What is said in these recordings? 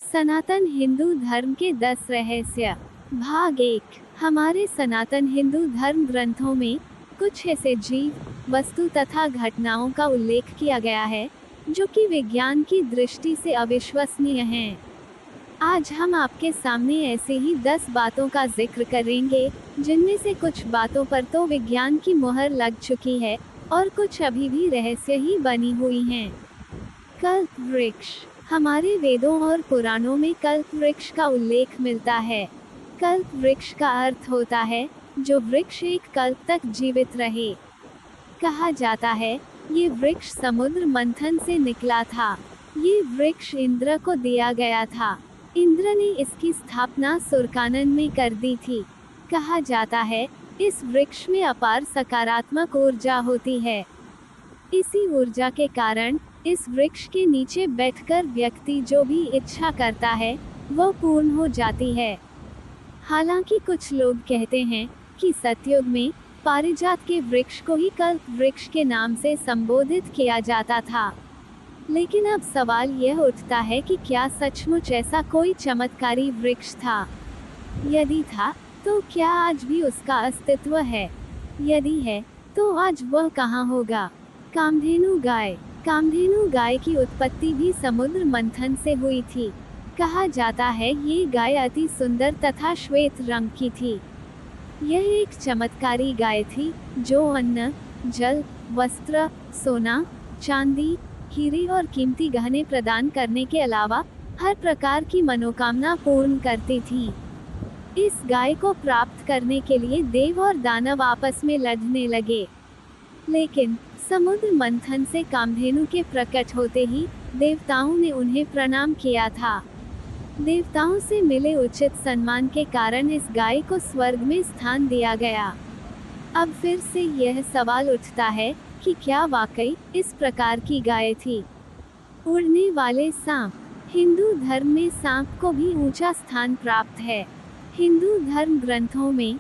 सनातन हिंदू धर्म के 10 रहस्य। भाग 1। हमारे सनातन हिंदू धर्म ग्रंथों में कुछ ऐसे जीव, वस्तु तथा घटनाओं का उल्लेख किया गया है जो कि विज्ञान की दृष्टि से अविश्वसनीय हैं। आज हम आपके सामने ऐसे ही 10 बातों का जिक्र करेंगे जिनमें से कुछ बातों पर तो विज्ञान की मुहर लग चुकी है और कुछ अभी भी रहस्य ही बनी हुई हैं। कल्प वृक्ष। हमारे वेदों और पुराणों में कल्प वृक्ष का उल्लेख मिलता है। कल्प वृक्ष का अर्थ होता है जो वृक्ष एक कल्प तक जीवित रहे। कहा जाता है ये वृक्ष समुद्र मंथन से निकला था। ये वृक्ष इंद्र को दिया गया था। इंद्र ने इसकी स्थापना सुरकानन में कर दी थी। कहा जाता है इस वृक्ष में अपार सकारात्मक ऊर्जा होती है। इसी ऊर्जा के कारण इस वृक्ष के नीचे बैठकर व्यक्ति जो भी इच्छा करता है वो पूर्ण हो जाती है। हालांकि कुछ लोग कहते हैं कि सतयुग में पारिजात के वृक्ष को ही कल्प वृक्ष के नाम से संबोधित किया जाता था। लेकिन अब सवाल यह उठता है कि क्या सचमुच ऐसा कोई चमत्कारी वृक्ष था? यदि था तो क्या आज भी उसका अस्तित्व है? यदि है तो आज वह कहाँ होगा? कामधेनु गाय। कामधेनु गाय की उत्पत्ति भी समुद्र मंथन से हुई थी। कहा जाता है ये गाय अति सुंदर तथा श्वेत रंग की थी। यह एक चमत्कारी गाय थी जो अन्न, जल, वस्त्र, सोना, चांदी, हीरे और कीमती गहने प्रदान करने के अलावा हर प्रकार की मनोकामना पूर्ण करती थी। इस गाय को प्राप्त करने के लिए देव और दानव आपस में लड़ने लगे, लेकिन समुद्र मंथन से कामधेनु के प्रकट होते ही देवताओं ने उन्हें प्रणाम किया था। देवताओं से मिले उचित सम्मान के कारण इस गाय को स्वर्ग में स्थान दिया गया। अब फिर से यह सवाल उठता है कि क्या वाकई इस प्रकार की गाय थी? उड़ने वाले सांप। हिंदू धर्म में सांप को भी ऊंचा स्थान प्राप्त है। हिंदू धर्म ग्रंथों में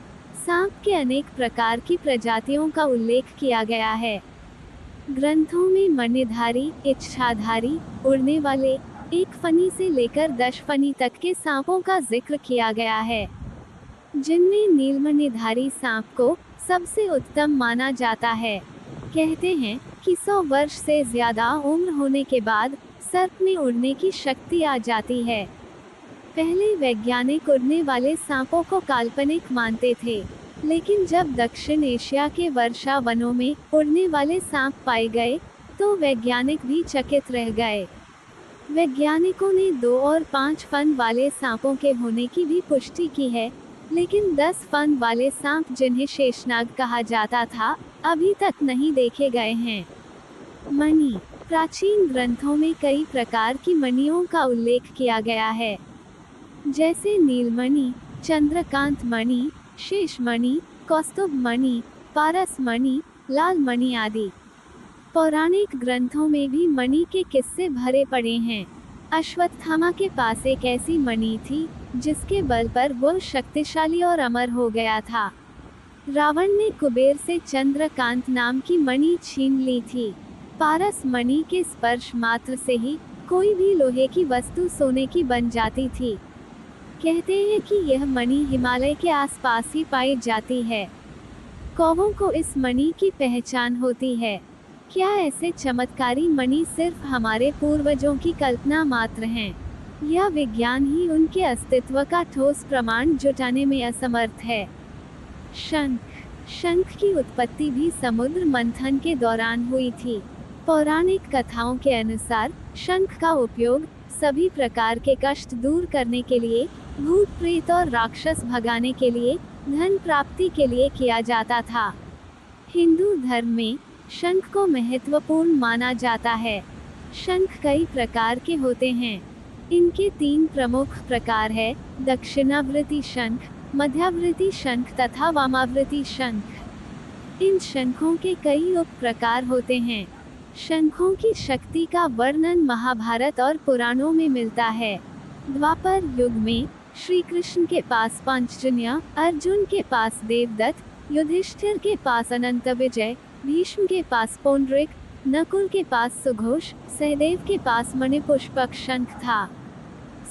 सांप के अनेक प्रकार की प्रजातियों का उल्लेख किया गया है। ग्रंथों में मणिधारी, इच्छाधारी, उड़ने वाले, एक फनी से लेकर 10 फनी तक के सांपों का जिक्र किया गया है, जिनमें नीलमणिधारी सांप को सबसे उत्तम माना जाता है। कहते हैं कि 100 वर्ष से ज्यादा उम्र होने के बाद सर्प में उड़ने की शक्ति आ जाती है। पहले वैज्ञानिक उड़ने वाले सांपों को काल्पनिक मानते थे, लेकिन जब दक्षिण एशिया के वर्षा वनों में उड़ने वाले सांप पाए गए तो वैज्ञानिक भी चकित रह गए। वैज्ञानिकों ने 2 और 5 फन वाले सांपों के होने की भी पुष्टि की है, लेकिन 10 फन वाले सांप जिन्हें शेषनाग कहा जाता था अभी तक नहीं देखे गए हैं। मणि। प्राचीन ग्रंथों में कई प्रकार की मणियों का उल्लेख किया गया है, जैसे नीलमणि, चंद्रकांत मणि, शेष मणि, कौस्तुभ मणि, पारस मणि, लाल मणि आदि। पौराणिक ग्रंथों में भी मणि के किस्से भरे पड़े हैं। अश्वत्थामा के पास एक ऐसी मणि थी जिसके बल पर वह शक्तिशाली और अमर हो गया था। रावण ने कुबेर से चंद्रकांत नाम की मणि छीन ली थी। पारस मणि के स्पर्श मात्र से ही कोई भी लोहे की वस्तु सोने की बन जाती थी। कहते हैं कि यह मणि हिमालय के आसपास ही पाई जाती है। कौवों को इस मणि की पहचान होती है। क्या ऐसे चमत्कारी मणि सिर्फ हमारे पूर्वजों की कल्पना मात्र हैं, या विज्ञान ही उनके अस्तित्व का ठोस प्रमाण जुटाने में असमर्थ है? शंख। शंख की उत्पत्ति भी समुद्र मंथन के दौरान हुई थी। पौराणिक कथाओं के अनुसार शंख का उपयोग सभी प्रकार के कष्ट दूर करने के लिए, भूत प्रेत और राक्षस भगाने के लिए, धन प्राप्ति के लिए किया जाता था। हिंदू धर्म में शंख को महत्वपूर्ण माना जाता है। शंख कई प्रकार के होते हैं। इनके 3 प्रमुख प्रकार है: दक्षिणावृत्ति शंख, मध्यावृत्ति शंख तथा वामावृत्ति शंख। इन शंखों के कई उप प्रकार होते हैं। शंखों की शक्ति का वर्णन महाभारत और पुराणों में मिलता है। द्वापर युग में श्री कृष्ण के पास पांचजन्य, अर्जुन के पास देवदत्त, युधिष्ठिर के पास अनंत विजय, भीष्म के पास पौंड्रिक, नकुल के पास सुघोष, सहदेव के पास मणिपुष्पक शंख था।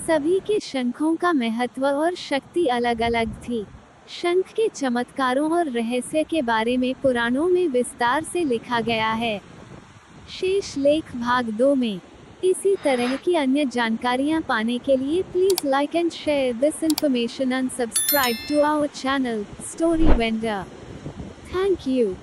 सभी के शंखों का महत्व और शक्ति अलग अलग थी। शंख के चमत्कारों और रहस्य के बारे में पुराणों में विस्तार से लिखा गया है। शेष लेख भाग 2 में। इसी तरह की अन्य जानकारियां पाने के लिए please like and share this information and subscribe to our channel story vendor. Thank you.